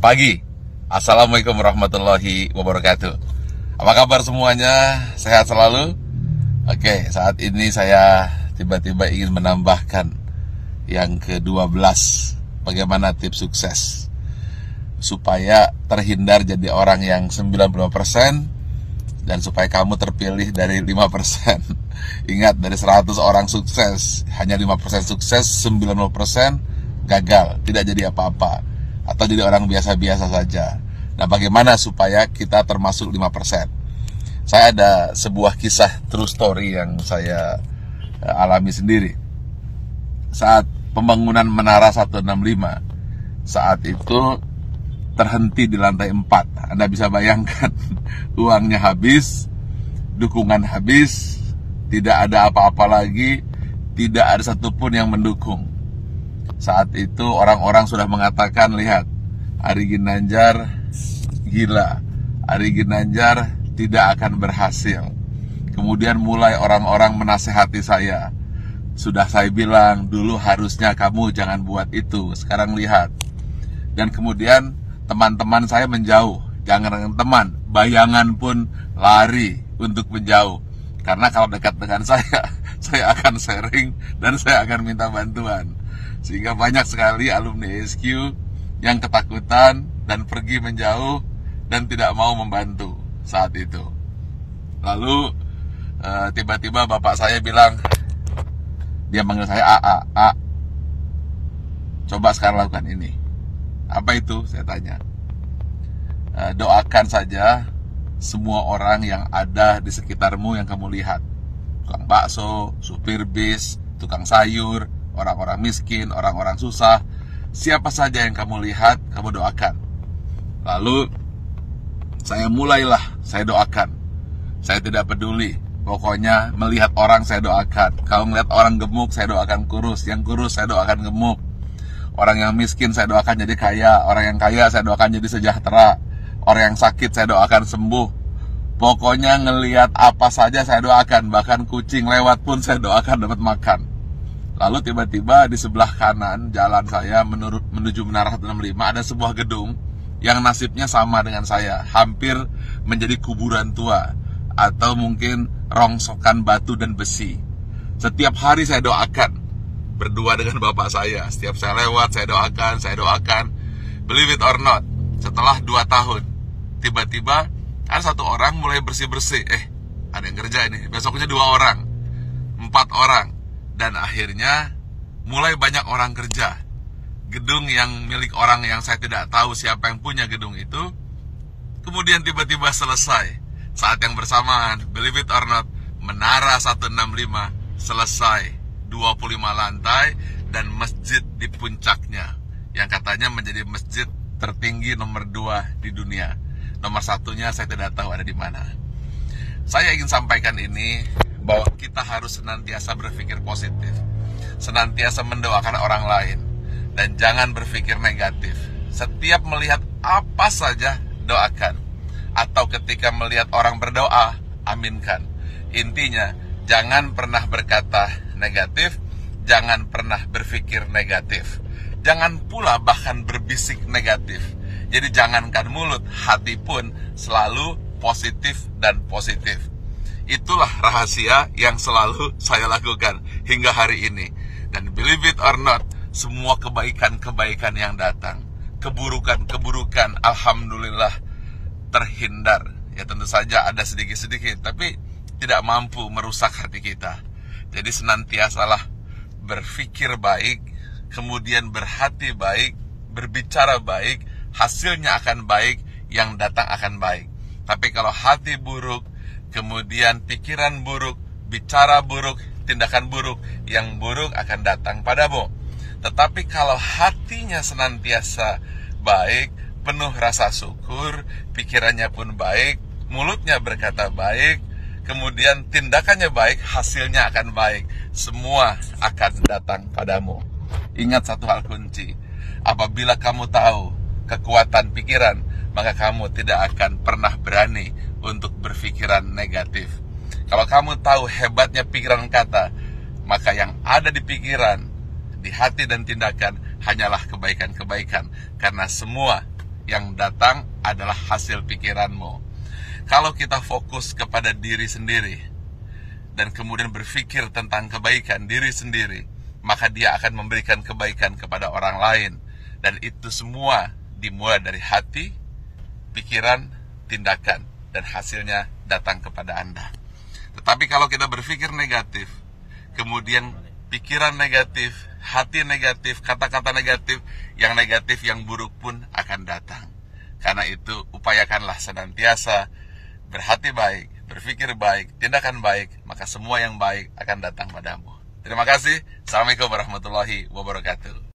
pagi. Assalamualaikum warahmatullahi wabarakatuh. Apa kabar semuanya? Sehat selalu? Oke, saat ini saya tiba-tiba ingin menambahkan yang ke-12. Bagaimana tips sukses supaya terhindar jadi orang yang 95% dan supaya kamu terpilih dari 5%. Ingat, dari 100 orang sukses, hanya 5% sukses, 90% gagal, tidak jadi apa-apa, atau jadi orang biasa-biasa saja. Nah, bagaimana supaya kita termasuk 5%? Saya ada sebuah kisah true story yang saya alami sendiri. Saat pembangunan Menara 165, saat itu terhenti di lantai 4. Anda bisa bayangkan, uangnya habis, dukungan habis, tidak ada apa-apa lagi, tidak ada satupun yang mendukung. Saat itu orang-orang sudah mengatakan, lihat, Ari Ginanjar gila, Ari Ginanjar tidak akan berhasil. Kemudian mulai orang-orang menasehati saya. Sudah saya bilang, dulu harusnya kamu jangan buat itu, sekarang lihat. Dan kemudian teman-teman saya menjauh. Jangan dengan teman, bayangan pun lari untuk menjauh. Karena kalau dekat dengan saya akan sharing dan saya akan minta bantuan. Sehingga banyak sekali alumni SQ yang ketakutan dan pergi menjauh dan tidak mau membantu saat itu. Lalu tiba-tiba bapak saya bilang, dia manggil saya A. Coba sekarang lakukan ini. Apa itu? Saya tanya. Doakan saja semua orang yang ada di sekitarmu yang kamu lihat. Tukang bakso, supir bis, tukang sayur, orang-orang miskin, orang-orang susah. Siapa saja yang kamu lihat, kamu doakan. Lalu saya doakan. Saya tidak peduli. Pokoknya melihat orang saya doakan. Kalau melihat orang gemuk, saya doakan kurus. Yang kurus saya doakan gemuk. Orang yang miskin saya doakan jadi kaya. Orang yang kaya saya doakan jadi sejahtera. Orang yang sakit saya doakan sembuh. Pokoknya ngelihat apa saja saya doakan. Bahkan kucing lewat pun saya doakan dapat makan. Lalu tiba-tiba di sebelah kanan jalan saya menuju Menara 165 ada sebuah gedung yang nasibnya sama dengan saya. Hampir menjadi kuburan tua. Atau mungkin rongsokan batu dan besi. Setiap hari saya doakan. Berdua dengan bapak saya. Setiap saya lewat saya doakan. Believe it or not, setelah 2 tahun tiba-tiba ada satu orang mulai bersih-bersih. Ada yang kerja ini. Besoknya 2 orang, 4 orang. Dan akhirnya mulai banyak orang kerja. Gedung yang milik orang yang saya tidak tahu siapa yang punya gedung itu, kemudian tiba-tiba selesai. Saat yang bersamaan, believe it or not, Menara 165 selesai, 25 lantai dan masjid di puncaknya, yang katanya menjadi masjid tertinggi nomor 2 di dunia. Nomor 1-nya saya tidak tahu ada di mana. Saya ingin sampaikan ini, bahwa kita harus senantiasa berpikir positif, senantiasa mendoakan orang lain, dan jangan berpikir negatif. Setiap melihat apa saja, doakan. Atau ketika melihat orang berdoa, aminkan. Intinya, jangan pernah berkata negatif, jangan pernah berpikir negatif. Jangan pula bahkan berbisik negatif. Jadi jangankan mulut, hati pun selalu positif dan positif. Itulah rahasia yang selalu saya lakukan hingga hari ini. Dan believe it or not, semua kebaikan-kebaikan yang datang, keburukan-keburukan, alhamdulillah terhindar. Ya tentu saja ada sedikit-sedikit, tapi tidak mampu merusak hati kita. Jadi senantiasalah berpikir baik, kemudian berhati baik, berbicara baik, hasilnya akan baik, yang datang akan baik. Tapi kalau hati buruk, kemudian pikiran buruk, bicara buruk, tindakan buruk, yang buruk akan datang padamu. Tetapi kalau hatinya senantiasa baik, penuh rasa syukur, pikirannya pun baik, mulutnya berkata baik, kemudian tindakannya baik, hasilnya akan baik. Semua akan datang padamu. Ingat satu hal kunci, apabila kamu tahu kekuatan pikiran, maka kamu tidak akan pernah berani untuk berpikiran negatif. Kalau kamu tahu hebatnya pikiran kata, maka yang ada di pikiran, di hati dan tindakan hanyalah kebaikan-kebaikan. Karena semua yang datang adalah hasil pikiranmu. Kalau kita fokus kepada diri sendiri dan kemudian berpikir tentang kebaikan diri sendiri, maka dia akan memberikan kebaikan kepada orang lain. Dan itu semua dimulai dari hati, pikiran, tindakan, dan hasilnya datang kepada Anda. Tetapi kalau kita berpikir negatif, kemudian pikiran negatif, hati negatif, kata-kata negatif, yang buruk pun akan datang. Karena itu, upayakanlah senantiasa berhati baik, berpikir baik, tindakan baik, maka semua yang baik akan datang padamu. Terima kasih. Assalamualaikum warahmatullahi wabarakatuh.